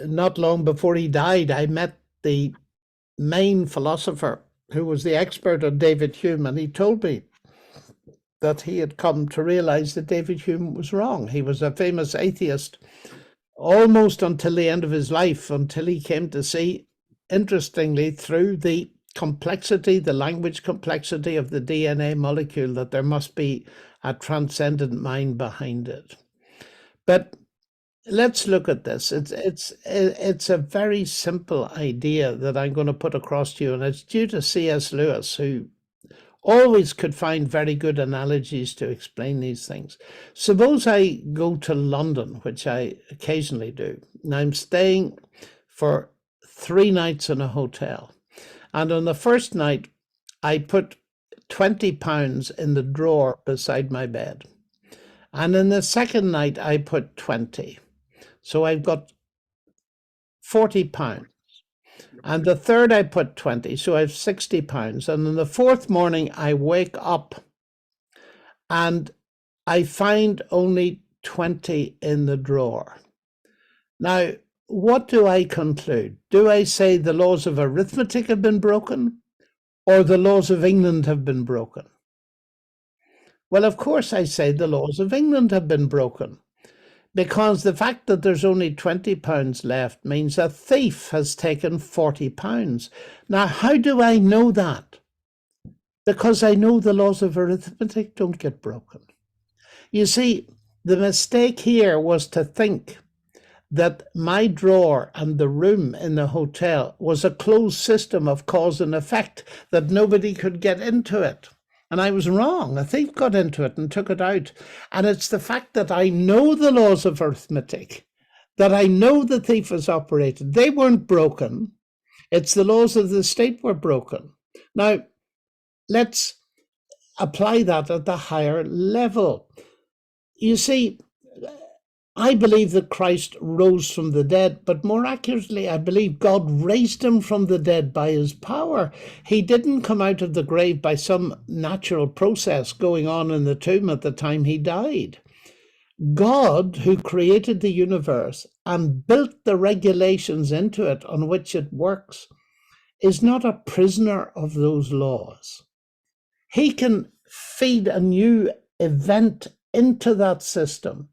not long before he died, I met the main philosopher who was the expert on David Hume, and he told me that he had come to realize that David Hume was wrong. He was a famous atheist almost until the end of his life, until he came to see, interestingly, through the complexity, the language complexity of the DNA molecule, that there must be a transcendent mind behind it. But let's look at this. It's a very simple idea that I'm going to put across to you, and it's due to C.S. Lewis, who always could find very good analogies to explain these things. Suppose I go to London, which I occasionally do, and I'm staying for 3 nights in a hotel. And on the first night, I put £20 in the drawer beside my bed. And in the second night, I put 20. So I've got £40. And the third, I put 20. So I have £60. And in the fourth morning, I wake up and I find only 20 in the drawer. Now, what do I conclude? Do I say the laws of arithmetic have been broken, or the laws of England have been broken? Well, of course, I say the laws of England have been broken, because the fact that there's only £20 left means a thief has taken £40. Now, how do I know that? Because I know the laws of arithmetic don't get broken. You see, the mistake here was to think that my drawer and the room in the hotel was a closed system of cause and effect, that nobody could get into it. And I was wrong. A thief got into it and took it out. And it's the fact that I know the laws of arithmetic, that I know the thief has operated. They weren't broken. It's the laws of the state were broken. Now, let's apply that at the higher level. You see, I believe that Christ rose from the dead, but more accurately, I believe God raised him from the dead by his power. He didn't come out of the grave by some natural process going on in the tomb at the time he died. God, who created the universe and built the regulations into it on which it works, is not a prisoner of those laws. He can feed a new event into that system.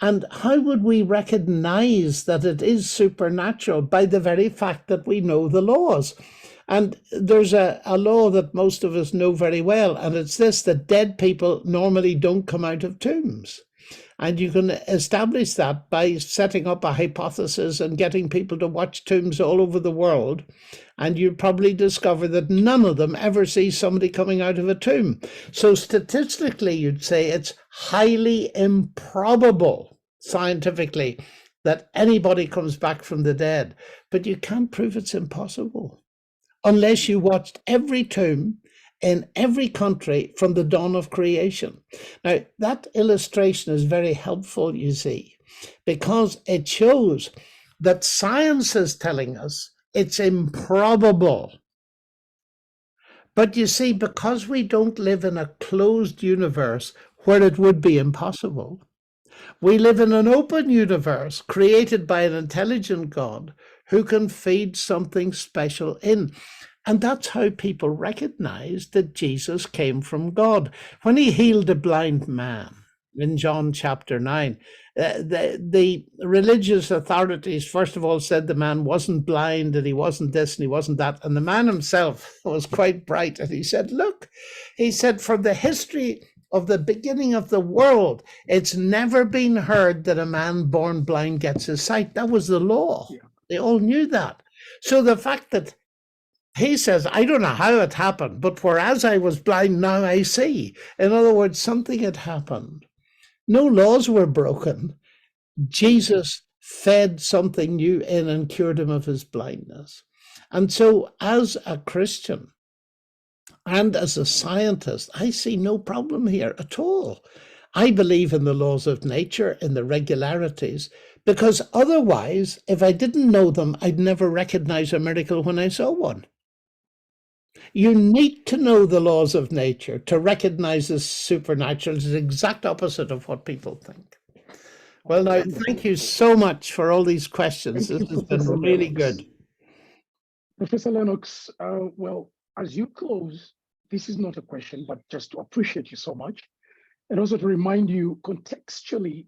And how would we recognize that it is supernatural? By the very fact that we know the laws. And there's a law that most of us know very well, and it's this, that dead people normally don't come out of tombs. And you can establish that by setting up a hypothesis and getting people to watch tombs all over the world. And you'll probably discover that none of them ever see somebody coming out of a tomb. So statistically, you'd say it's highly improbable, scientifically, that anybody comes back from the dead. But you can't prove it's impossible unless you watched every tomb in every country from the dawn of creation. Now, that illustration is very helpful, you see, because it shows that science is telling us it's improbable. But you see, because we don't live in a closed universe where it would be impossible, we live in an open universe created by an intelligent God who can feed something special in. And that's how people recognized that Jesus came from God. When he healed a blind man in John chapter 9, the religious authorities, first of all, said the man wasn't blind and he wasn't this and he wasn't that. And the man himself was quite bright. And he said, look, he said, from the history of the beginning of the world, it's never been heard that a man born blind gets his sight. That was the law. Yeah. They all knew that. So the fact that he says, I don't know how it happened, but whereas I was blind, now I see. In other words, something had happened. No laws were broken. Jesus fed something new in and cured him of his blindness. And so as a Christian and as a scientist, I see no problem here at all. I believe in the laws of nature, in the regularities, because otherwise, if I didn't know them, I'd never recognize a miracle when I saw one. You need to know the laws of nature to recognize the supernatural. It's the exact opposite of what people think. Well, now, thank you so much for all these questions. Thank This you, has been Professor really Lennox. good. Professor Lennox, well, as you close, this is not a question, but just to appreciate you so much. And also to remind you contextually,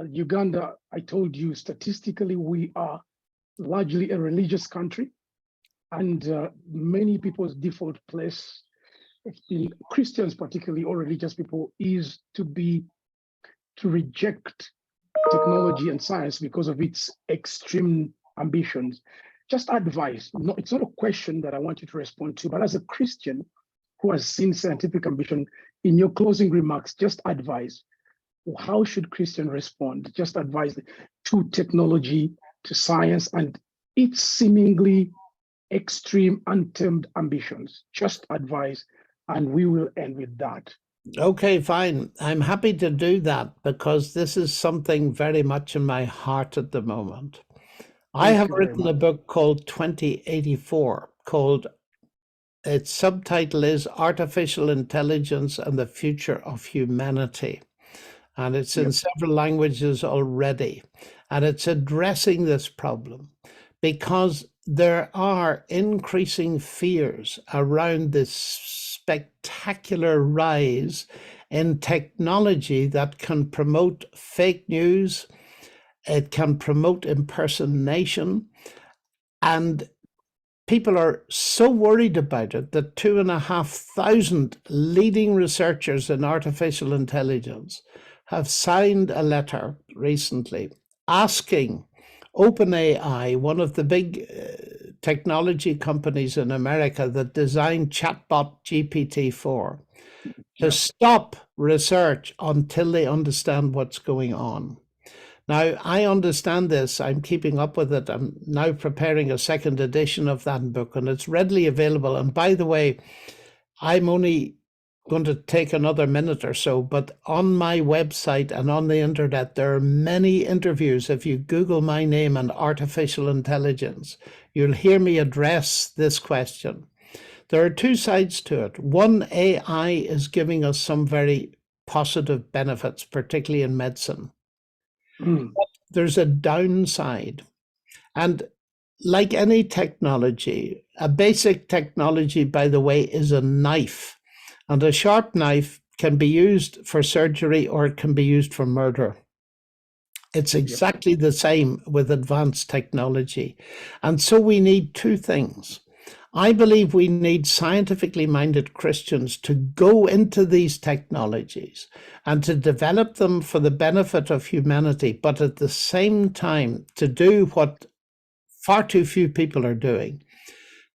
Uganda, I told you statistically, we are largely a religious country. And many people's default place, in Christians particularly, or religious people, is to reject technology and science because of its extreme ambitions. Just advice. No, it's not a question that I want you to respond to, but as a Christian who has seen scientific ambition, in your closing remarks, just advise. How should Christians respond? Just advise to technology, to science, and its seemingly extreme untamed ambitions. Just advise, and we will end with that. Okay, fine. I'm happy to do that because this is something very much in my heart at the moment. I have written a book called 2084, its subtitle is Artificial Intelligence and the Future of Humanity. And it's in several languages already. And it's addressing this problem because there are increasing fears around this spectacular rise in technology that can promote fake news, it can promote impersonation, and people are so worried about it that 2,500 leading researchers in artificial intelligence have signed a letter recently asking OpenAI, one of the big technology companies in America that designed chatbot GPT-4, to stop research until they understand what's going on. Now, I understand this. I'm keeping up with it. I'm now preparing a second edition of that book, and it's readily available. And by the way, I'm only going to take another minute or so, but on my website and on the internet, there are many interviews. If you Google my name and artificial intelligence, you'll hear me address this question. There are two sides to it. One, AI is giving us some very positive benefits, particularly in medicine. But there's a downside. And like any technology, a basic technology, by the way, is a knife. And a sharp knife can be used for surgery or it can be used for murder. It's exactly the same with advanced technology. And so we need two things. I believe we need scientifically minded Christians to go into these technologies and to develop them for the benefit of humanity, but at the same time to do what far too few people are doing,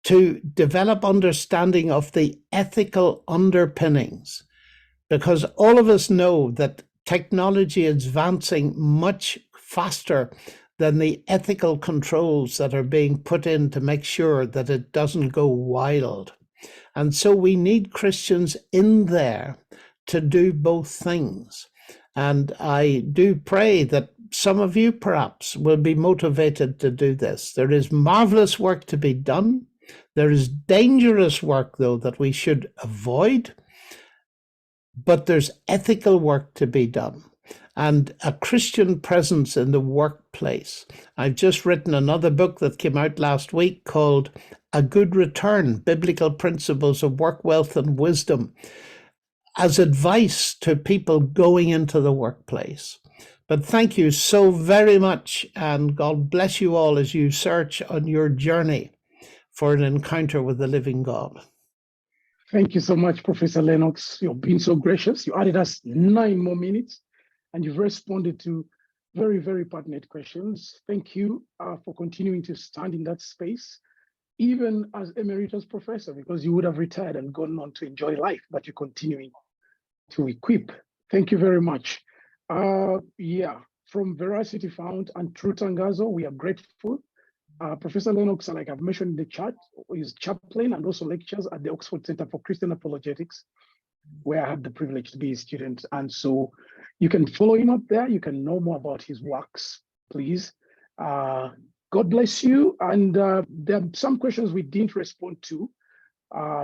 to develop understanding of the ethical underpinnings, because all of us know that technology is advancing much faster than the ethical controls that are being put in to make sure that it doesn't go wild. And so we need Christians in there to do both things. And I do pray that some of you perhaps will be motivated to do this. There is marvelous work to be done. There is dangerous work, though, that we should avoid. But there's ethical work to be done and a Christian presence in the workplace. I've just written another book that came out last week called A Good Return, Biblical Principles of Work, Wealth, and Wisdom, as advice to people going into the workplace. But thank you so very much, and God bless you all as you search on your journey for an encounter with the living God. Thank you so much, Professor Lennox. You've been so gracious. You added us 9 more minutes, and you've responded to very, very pertinent questions. Thank you for continuing to stand in that space, even as Emeritus Professor, because you would have retired and gone on to enjoy life, but you're continuing to equip. Thank you very much. from Veracity Found and True Tangazo, we are grateful. Professor Lennox, like I've mentioned in the chat, is chaplain and also lectures at the Oxford Center for Christian Apologetics, where I had the privilege to be a student. And so you can follow him up there. You can know more about his works, please. God bless you. And there are some questions we didn't respond to.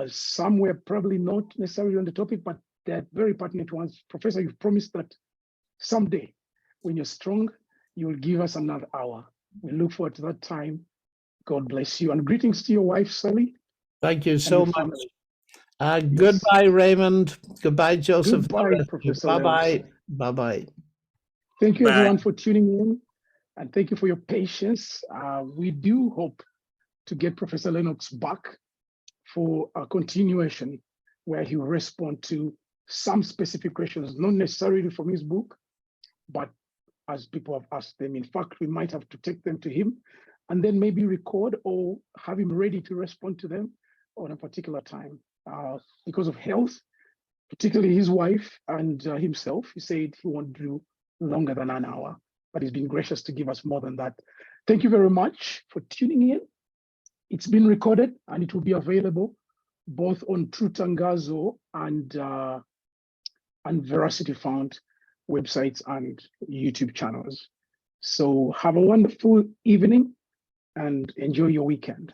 Some were probably not necessarily on the topic, but they're very pertinent ones. Professor, you've promised that someday when you're strong, you will give us another hour. We look forward to that time. God bless you. And greetings to your wife, Sally. Thank you so much. Yes. Goodbye, Raymond. Goodbye, Joseph. Goodbye, Professor Bye-bye. Lennox. Bye-bye. Thank you, Bye. everyone, for tuning in. And thank you for your patience. We do hope to get Professor Lennox back for a continuation where he will respond to some specific questions, not necessarily from his book, but as people have asked them. In fact, we might have to take them to him and then maybe record or have him ready to respond to them on a particular time. Because of health, particularly his wife and himself, he said he won't do longer than an hour, but he's been gracious to give us more than that. Thank you very much for tuning in. It's been recorded and it will be available both on True Tangazo and Veracity Found websites and YouTube channels. So have a wonderful evening and enjoy your weekend.